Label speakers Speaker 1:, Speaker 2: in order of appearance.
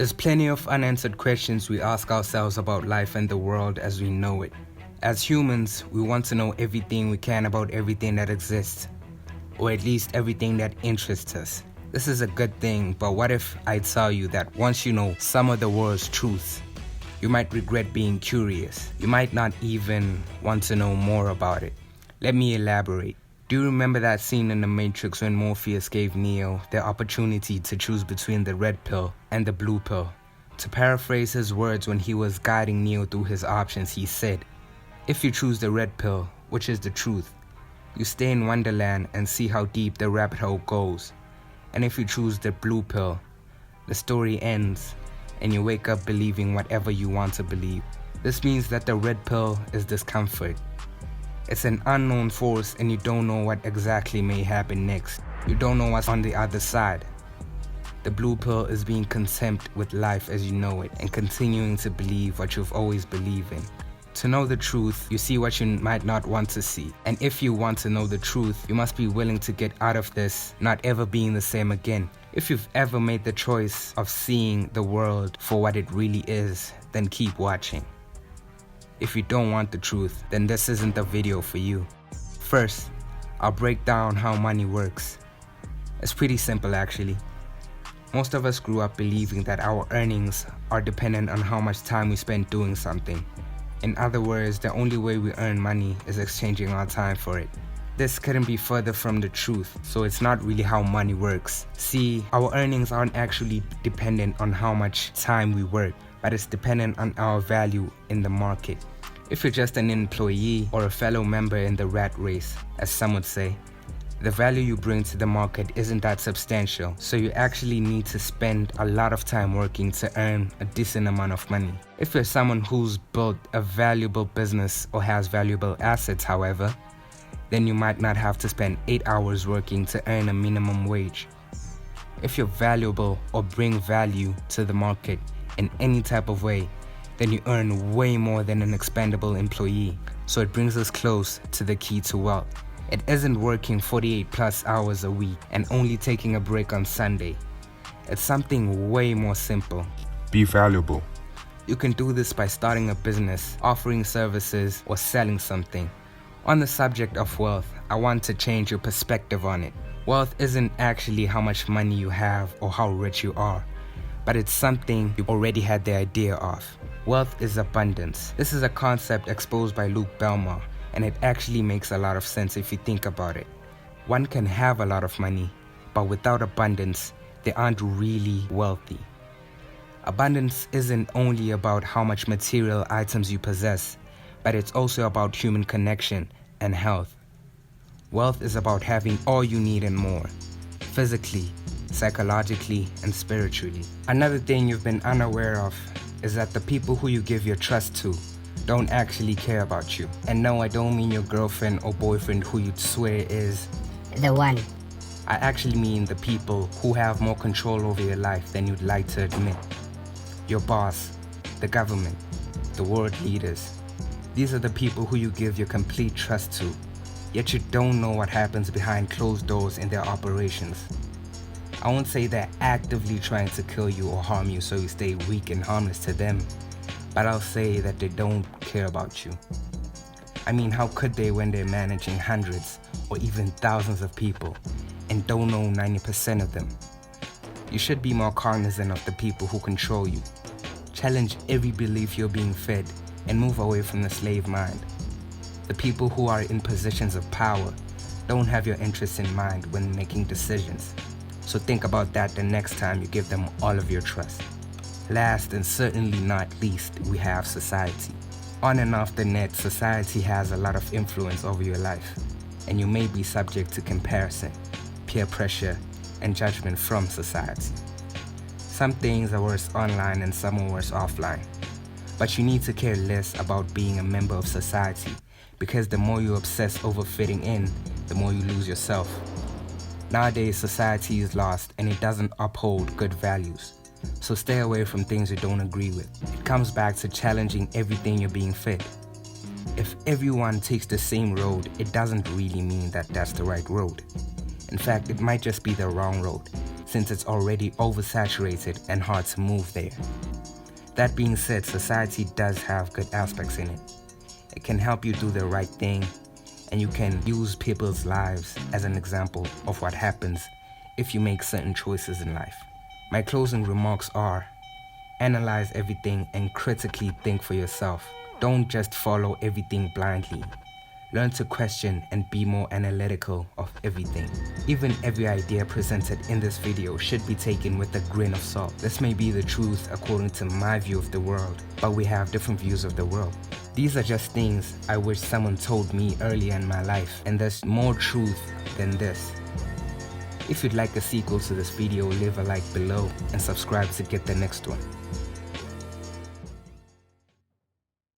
Speaker 1: There's plenty of unanswered questions we ask ourselves about life and the world as we know it. As humans, we want to know everything we can about everything that exists, or at least everything that interests us. This is a good thing, but what if I tell you that once you know some of the world's truths, you might regret being curious. You might not even want to know more about it. Let me elaborate. Do you remember that scene in The Matrix when Morpheus gave Neo the opportunity to choose between the red pill and the blue pill? To paraphrase his words when he was guiding Neo through his options, he said, "If you choose the red pill, which is the truth, you stay in Wonderland and see how deep the rabbit hole goes. And if you choose the blue pill, the story ends and you wake up believing whatever you want to believe." This means that the red pill is discomfort. It's an unknown force and you don't know what exactly may happen next. You don't know what's on the other side. The blue pill is being content with life as you know it and continuing to believe what you've always believed in. To know the truth, you see what you might not want to see. And if you want to know the truth, you must be willing to get out of this, not ever being the same again. If you've ever made the choice of seeing the world for what it really is, then keep watching. If you don't want the truth, then this isn't the video for you. First, I'll break down how money works. It's pretty simple actually. Most of us grew up believing that our earnings are dependent on how much time we spend doing something. In other words, the only way we earn money is exchanging our time for it. This couldn't be further from the truth, so it's not really how money works. See, our earnings aren't actually dependent on how much time we work, but it's dependent on our value in the market. If you're just an employee or a fellow member in the rat race, as some would say, the value you bring to the market isn't that substantial, so you actually need to spend a lot of time working to earn a decent amount of money. If you're someone who's built a valuable business or has valuable assets, however, then you might not have to spend 8 hours working to earn a minimum wage. If you're valuable or bring value to the market in any type of way, then you earn way more than an expendable employee. So it brings us close to the key to wealth. It isn't working 48 plus hours a week and only taking a break on Sunday. It's something way more simple.
Speaker 2: Be valuable.
Speaker 1: You can do this by starting a business, offering services, or selling something. On the subject of wealth, I want to change your perspective on it. Wealth isn't actually how much money you have or how rich you are, but it's something you already had the idea of. Wealth is abundance. This is a concept exposed by Luke Belmar, and it actually makes a lot of sense if you think about it. One can have a lot of money, but without abundance, they aren't really wealthy. Abundance isn't only about how much material items you possess, but it's also about human connection and health. Wealth is about having all you need and more, physically, psychologically, and spiritually. Another thing you've been unaware of is that the people who you give your trust to don't actually care about you. And no, I don't mean your girlfriend or boyfriend who you'd swear is
Speaker 3: the one.
Speaker 1: I actually mean the people who have more control over your life than you'd like to admit. Your boss, the government, the world leaders. These are the people who you give your complete trust to, yet you don't know what happens behind closed doors in their operations. I won't say they're actively trying to kill you or harm you so you stay weak and harmless to them, but I'll say that they don't care about you. I mean, how could they when they're managing hundreds or even thousands of people and don't know 90% of them? You should be more cognizant of the people who control you. Challenge every belief you're being fed and move away from the slave mind. The people who are in positions of power don't have your interests in mind when making decisions. So think about that the next time you give them all of your trust. Last and certainly not least, we have society. On and off the net, society has a lot of influence over your life, and you may be subject to comparison, peer pressure, and judgment from society. Some things are worse online and some are worse offline. But you need to care less about being a member of society, because the more you obsess over fitting in, the more you lose yourself. Nowadays, society is lost and it doesn't uphold good values. So stay away from things you don't agree with. It comes back to challenging everything you're being fed. If everyone takes the same road, it doesn't really mean that that's the right road. In fact, it might just be the wrong road. since it's already oversaturated and hard to move there. That being said, society does have good aspects in it. It can help you do the right thing, and you can use people's lives as an example of what happens if you make certain choices in life. My closing remarks are: analyze everything and critically think for yourself. Don't just follow everything blindly. Learn to question and be more analytical of everything. Even every idea presented in this video should be taken with a grain of salt. This may be the truth according to my view of the world, but we have different views of the world. These are just things I wish someone told me earlier in my life, and there's more truth than this. If you'd like a sequel to this video, leave a like below and subscribe to get the next one.